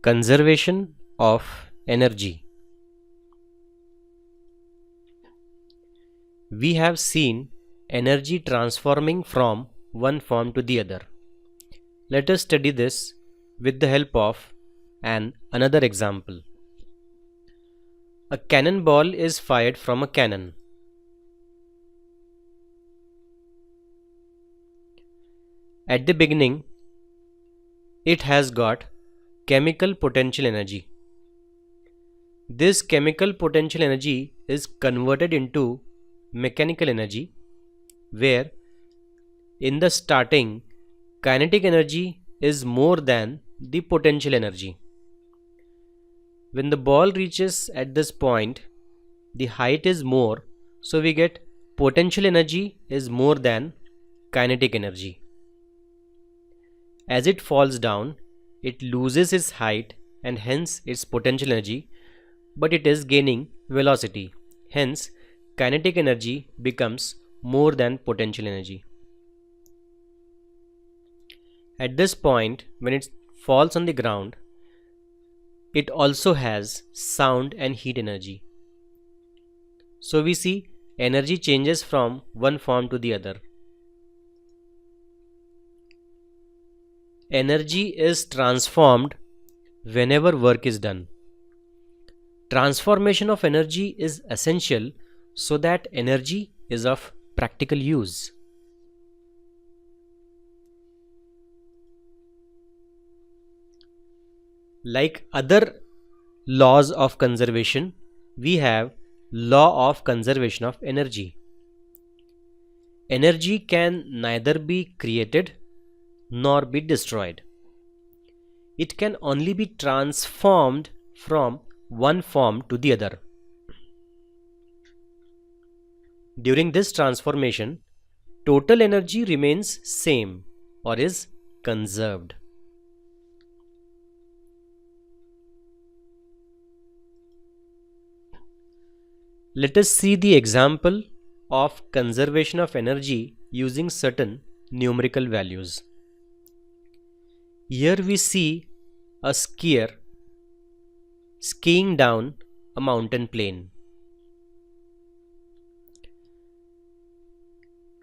Conservation of energy. We have seen energy transforming from one form to the other. Let us study this with the help of another example. A cannonball is fired from a cannon. At the beginning, it has got chemical potential energy. This chemical potential energy is converted into mechanical energy, where in the starting, kinetic energy is more than the potential energy. When the ball reaches at this point, the height is more, so we get potential energy is more than kinetic energy. As it falls down, it loses its height and hence its potential energy, but it is gaining velocity. Hence, kinetic energy becomes more than potential energy. At this point, when it falls on the ground, it also has sound and heat energy. So we see energy changes from one form to the other. Energy is transformed whenever work is done. Transformation of energy is essential so that energy is of practical use. Like other laws of conservation, we have law of conservation of energy. Energy can neither be created nor be destroyed. It can only be transformed from one form to the other. During this transformation, total energy remains same or is conserved. Let us see the example of conservation of energy using certain numerical values. Here we see a skier skiing down a mountain plain.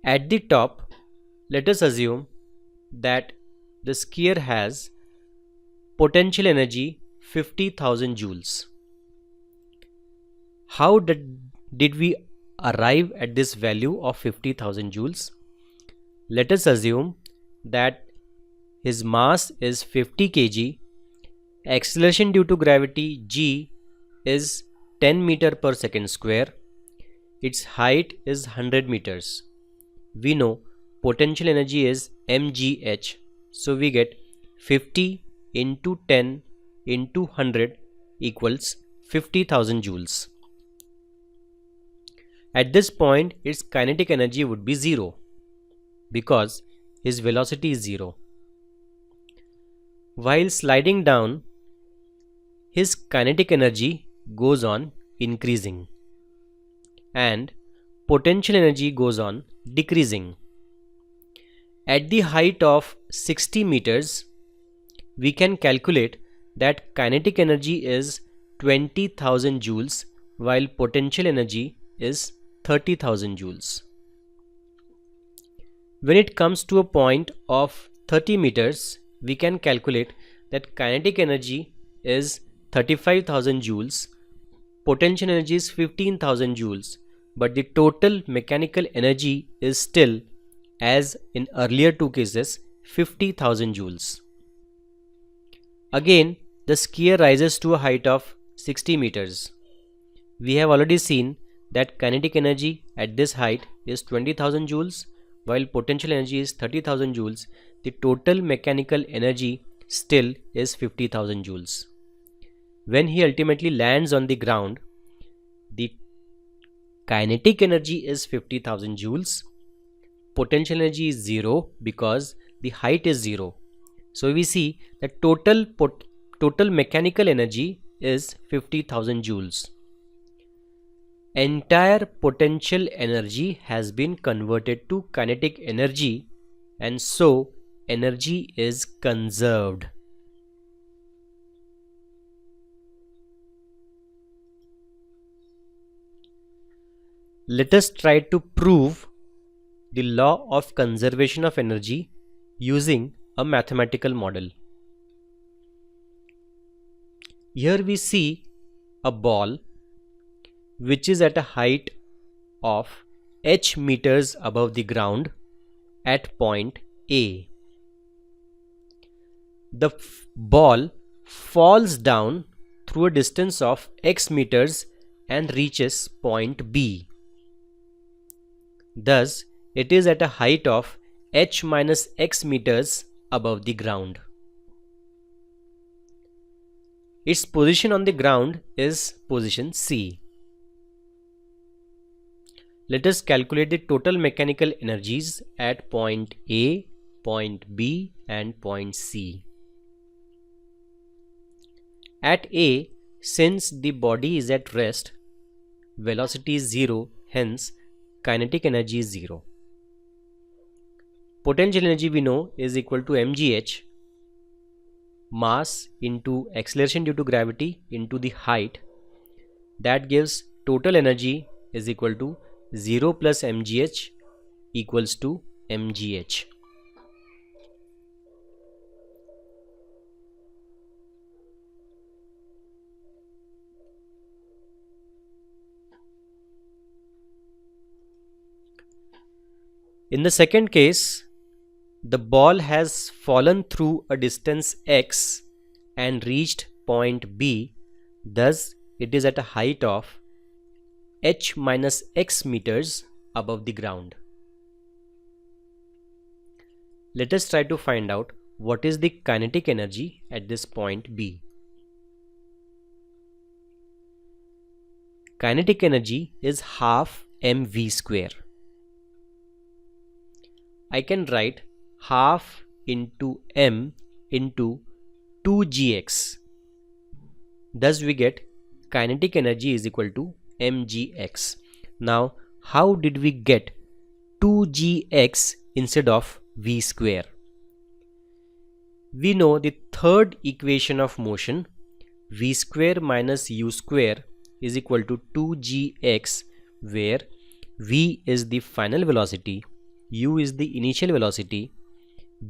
At the top, let us assume that the skier has potential energy 50,000 joules. How did we arrive at this value of 50,000 joules? Let us assume that his mass is 50 kg, acceleration due to gravity g is 10 meter per second square, its height is 100 meters. We know potential energy is mgh, so we get 50 into 10 into 100 equals 50,000 joules. At this point, its kinetic energy would be 0 because his velocity is 0. While sliding down, his kinetic energy goes on increasing and potential energy goes on decreasing. At the height of 60 meters, we can calculate that kinetic energy is 20,000 joules while potential energy is 30,000 joules. When it comes to a point of 30 meters, we can calculate that kinetic energy is 35,000 joules, potential energy is 15,000 joules, but the total mechanical energy is still, as in earlier two cases, 50,000 joules. Again, the skier rises to a height of 60 meters. We have already seen that kinetic energy at this height is 20,000 joules, while potential energy is 30,000 joules. The total mechanical energy still is 50,000 joules. When he ultimately lands on the ground, the kinetic energy is 50,000 joules, potential energy is 0 because the height is 0. So we see that total mechanical energy is 50,000 joules. entire potential energy has been converted to kinetic energy, and so energy is conserved. Let us try to prove the law of conservation of energy using a mathematical model. Here we see a ball which is at a height of h meters above the ground at point A. The ball falls down through a distance of x meters and reaches point B. Thus, it is at a height of h minus x meters above the ground. Its position on the ground is position C. Let us calculate the total mechanical energies at point A, point B and point C. At A, since the body is at rest, velocity is 0, hence kinetic energy is 0. Potential energy we know is equal to mgh, mass into acceleration due to gravity into the height. That gives total energy is equal to 0 plus mgh equals to mgh. In the second case, the ball has fallen through a distance x and reached point B. Thus, it is at a height of h minus x meters above the ground. Let us try to find out what is the kinetic energy at this point B. Kinetic energy is half mv square. I can write half into m into 2gx. Thus we get kinetic energy is equal to mgx. Now how did we get 2gx instead of v square? We know the third equation of motion, v square minus u square is equal to 2gx, where v is the final velocity, u is the initial velocity,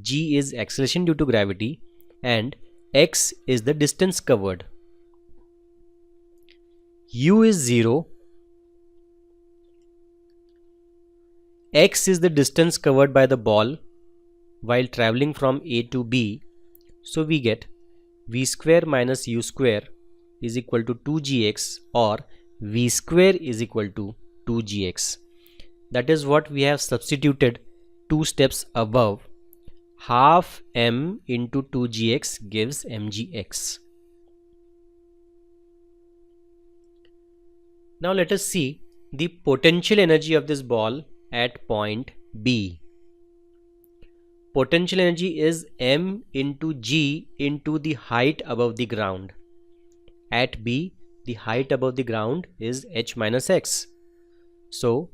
g is acceleration due to gravity, and x is the distance covered. U is 0, x is the distance covered by the ball while traveling from A to B, so we get v square minus u square is equal to 2gx, or v square is equal to 2gx. That is what we have substituted 2 steps above. Half m into 2gx gives mgx. Now let us see the potential energy of this ball at point B. Potential energy is m into g into the height above the ground. At B, the height above the ground is h minus x. So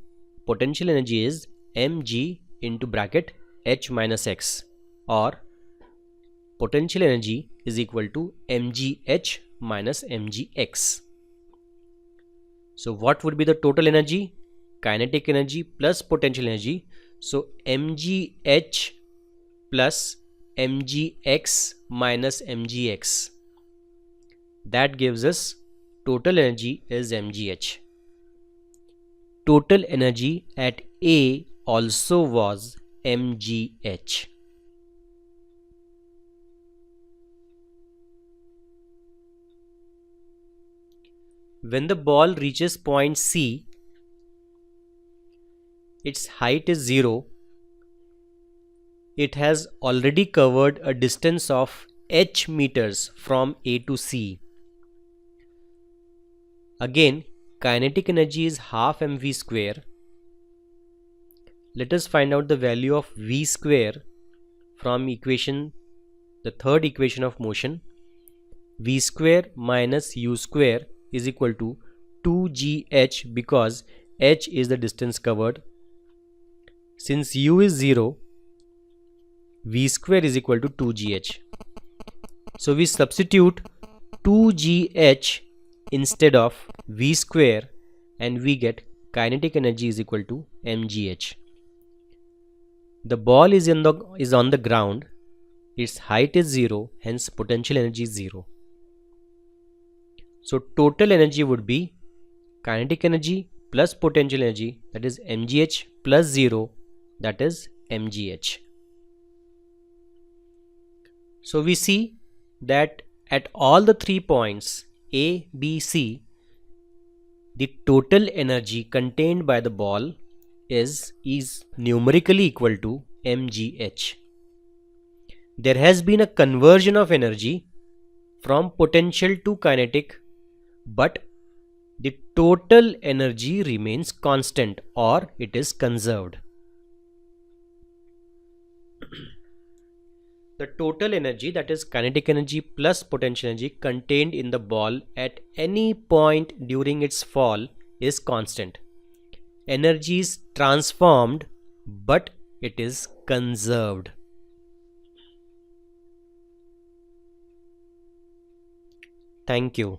potential energy is mg into bracket h minus x, or potential energy is equal to mgh minus mgx. So what would be the total energy? Kinetic energy plus potential energy. So mgh plus mgx minus mgx. That gives us total energy is mgh. Total energy at A also was mgh. When the ball reaches point C, its height is 0. It has already covered a distance of h meters from A to C. Again, kinetic energy is half mv square. Let us find out the value of v square from the third equation of motion. V square minus u square is equal to 2gh because h is the distance covered. Since u is 0, v square is equal to 2gh. So we substitute 2gh instead of v square and we get kinetic energy is equal to mgh. The ball is on the ground, its height is 0, hence potential energy is 0. So total energy would be kinetic energy plus potential energy, that is mgh, plus 0, that is mgh. So we see that at all the 3 points A, B, C, the total energy contained by the ball is numerically equal to mgh. There has been a conversion of energy from potential to kinetic, but the total energy remains constant or it is conserved. The total energy, that is kinetic energy plus potential energy contained in the ball at any point during its fall is constant. Energy is transformed, but it is conserved. Thank you.